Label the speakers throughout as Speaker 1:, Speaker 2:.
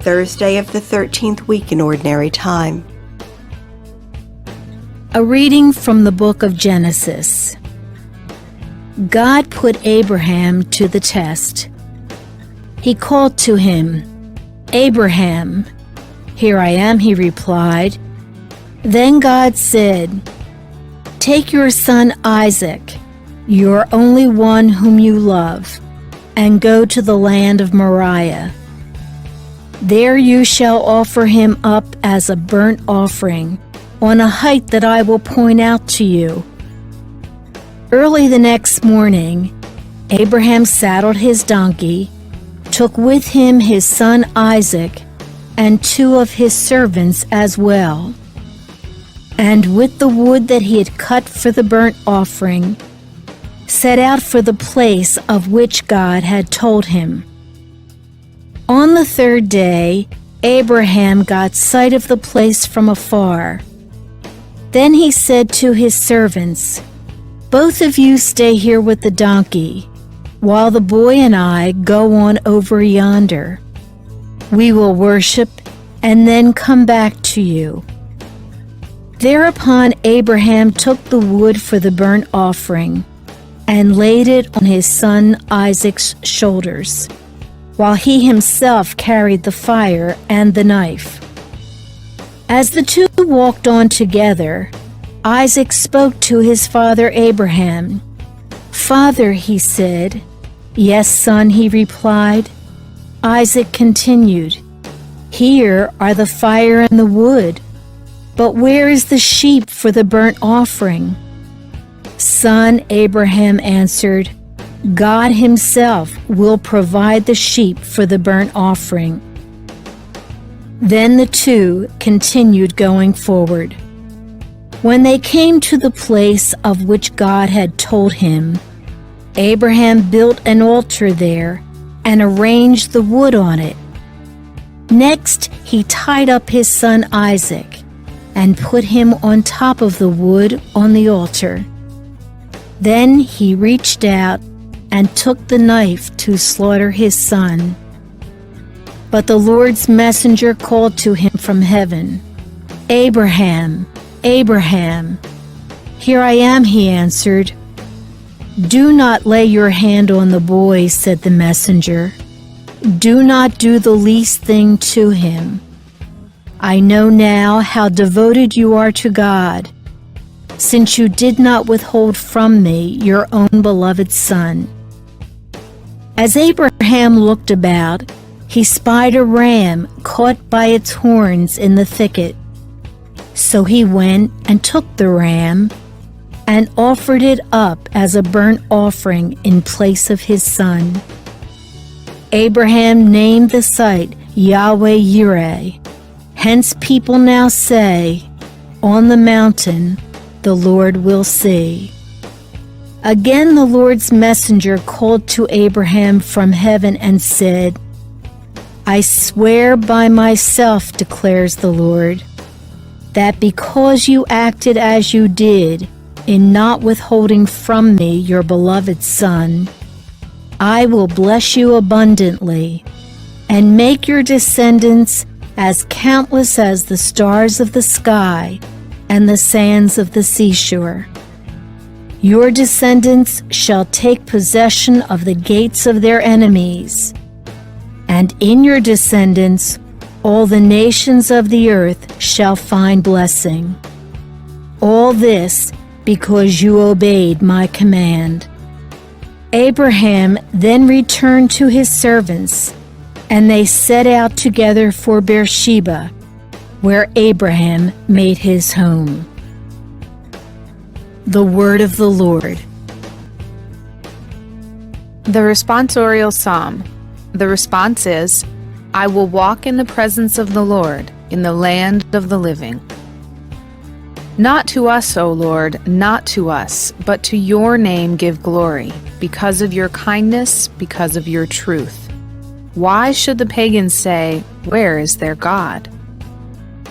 Speaker 1: Thursday of the 13th week in Ordinary Time.
Speaker 2: A reading from the book of Genesis. God put Abraham to the test. He called to him, "Abraham." "Here I am," he replied. Then God said, "Take your son Isaac, your only one whom you love, and go to the land of Moriah. There you shall offer him up as a burnt offering on a height that I will point out to you." Early the next morning, Abraham saddled his donkey, took with him his son Isaac, and 2 of his servants as well. And with the wood that he had cut for the burnt offering, set out for the place of which God had told him. On the 3rd day, Abraham got sight of the place from afar. Then he said to his servants, "Both of you stay here with the donkey, while the boy and I go on over yonder. We will worship and then come back to you." Thereupon Abraham took the wood for the burnt offering and laid it on his son Isaac's shoulders, while he himself carried the fire and the knife. As the 2 walked on together, Isaac spoke to his father Abraham. "Father," he said. "Yes, son," he replied. Isaac continued, "Here are the fire and the wood, but where is the sheep for the burnt offering?" "Son," Abraham answered, "God himself will provide the sheep for the burnt offering." Then the 2 continued going forward. When they came to the place of which God had told him, Abraham built an altar there and arranged the wood on it. Next, he tied up his son Isaac and put him on top of the wood on the altar. Then he reached out and took the knife to slaughter his son. But the Lord's messenger called to him from heaven, "Abraham, Abraham." "Here I am," he answered. "Do not lay your hand on the boy," said the messenger. "Do not do the least thing to him. I know now how devoted you are to God, since you did not withhold from me your own beloved son." As Abraham looked about, he spied a ram caught by its horns in the thicket. So he went and took the ram and offered it up as a burnt offering in place of his son. Abraham named the site Yahweh Yireh. Hence people now say, "On the mountain the Lord will see." Again the Lord's messenger called to Abraham from heaven and said, "I swear by myself, declares the Lord, that because you acted as you did in not withholding from me your beloved son, I will bless you abundantly and make your descendants as countless as the stars of the sky and the sands of the seashore. Your descendants shall take possession of the gates of their enemies, and in your descendants all the nations of the earth shall find blessing. All this because you obeyed my command." Abraham then returned to his servants, and they set out together for Beersheba, where Abraham made his home. The word of the Lord.
Speaker 3: The responsorial psalm. The response is, "I will walk in the presence of the Lord, in the land of the living." Not to us, O Lord, not to us, but to your name give glory, because of your kindness, because of your truth. Why should the pagans say, "Where is their God?"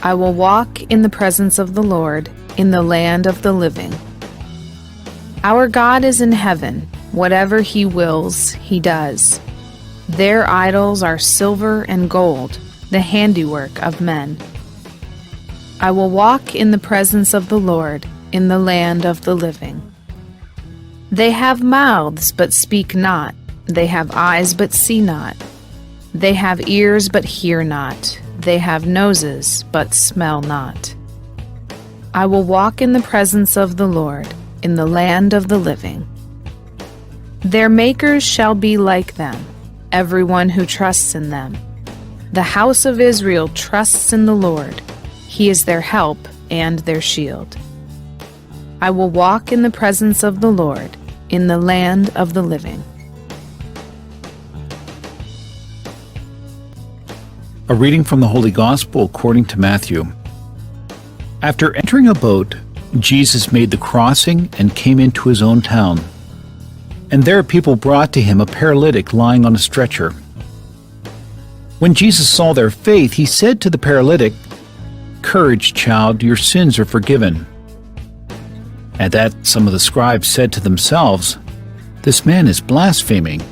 Speaker 3: I will walk in the presence of the Lord, in the land of the living. Our God is in heaven. Whatever he wills, he does. Their idols are silver and gold, the handiwork of men. I will walk in the presence of the Lord in the land of the living. They have mouths but speak not, they have eyes but see not. They have ears but hear not, they have noses but smell not. I will walk in the presence of the Lord in the land of the living. Their makers shall be like them, everyone who trusts in them. The house of Israel trusts in the Lord. He is their help and their shield. I will walk in the presence of the Lord in the land of the living.
Speaker 4: A reading from the Holy Gospel according to Matthew. After entering a boat, Jesus made the crossing and came into his own town. And there people brought to him a paralytic lying on a stretcher. When Jesus saw their faith, he said to the paralytic, "Courage, child, your sins are forgiven." At that, some of the scribes said to themselves, "This man is blaspheming."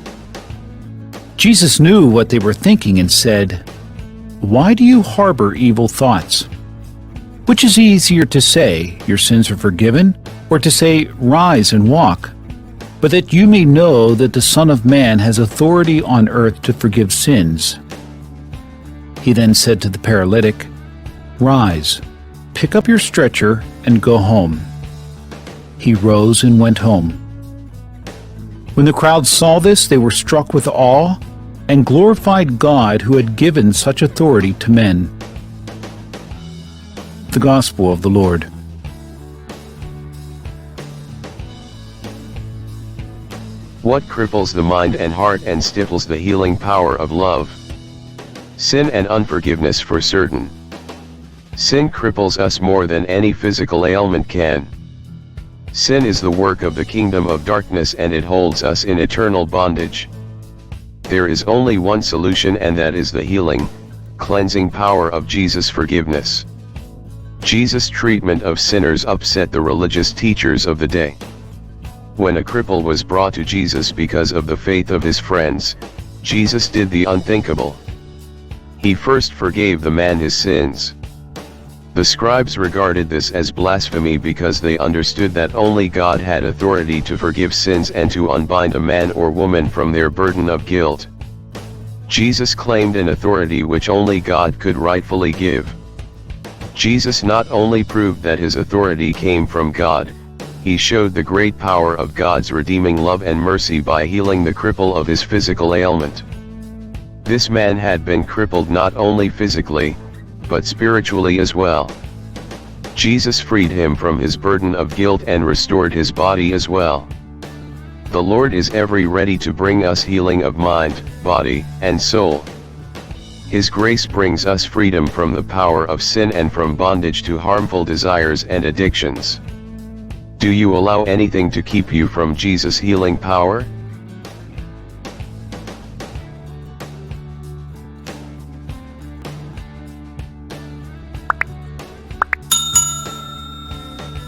Speaker 4: Jesus knew what they were thinking and said, "Why do you harbor evil thoughts? Which is easier to say, 'Your sins are forgiven,' or to say, 'Rise and walk'? But that you may know that the Son of Man has authority on earth to forgive sins." He then said to the paralytic, "Rise, pick up your stretcher, and go home." He rose and went home. When the crowd saw this, they were struck with awe and glorified God who had given such authority to men. The Gospel of the Lord.
Speaker 5: What cripples the mind and heart and stifles the healing power of love? Sin and unforgiveness for certain. Sin cripples us more than any physical ailment can. Sin is the work of the kingdom of darkness and it holds us in eternal bondage. There is only one solution, and that is the healing, cleansing power of Jesus' forgiveness. Jesus' treatment of sinners upset the religious teachers of the day. When a cripple was brought to Jesus because of the faith of his friends, Jesus did the unthinkable. He first forgave the man his sins. The scribes regarded this as blasphemy because they understood that only God had authority to forgive sins and to unbind a man or woman from their burden of guilt. Jesus claimed an authority which only God could rightfully give. Jesus not only proved that his authority came from God, he showed the great power of God's redeeming love and mercy by healing the cripple of his physical ailment. This man had been crippled not only physically, but spiritually as well. Jesus freed him from his burden of guilt and restored his body as well. The Lord is ever ready to bring us healing of mind, body, and soul. His grace brings us freedom from the power of sin and from bondage to harmful desires and addictions. Do you allow anything to keep you from Jesus' healing power?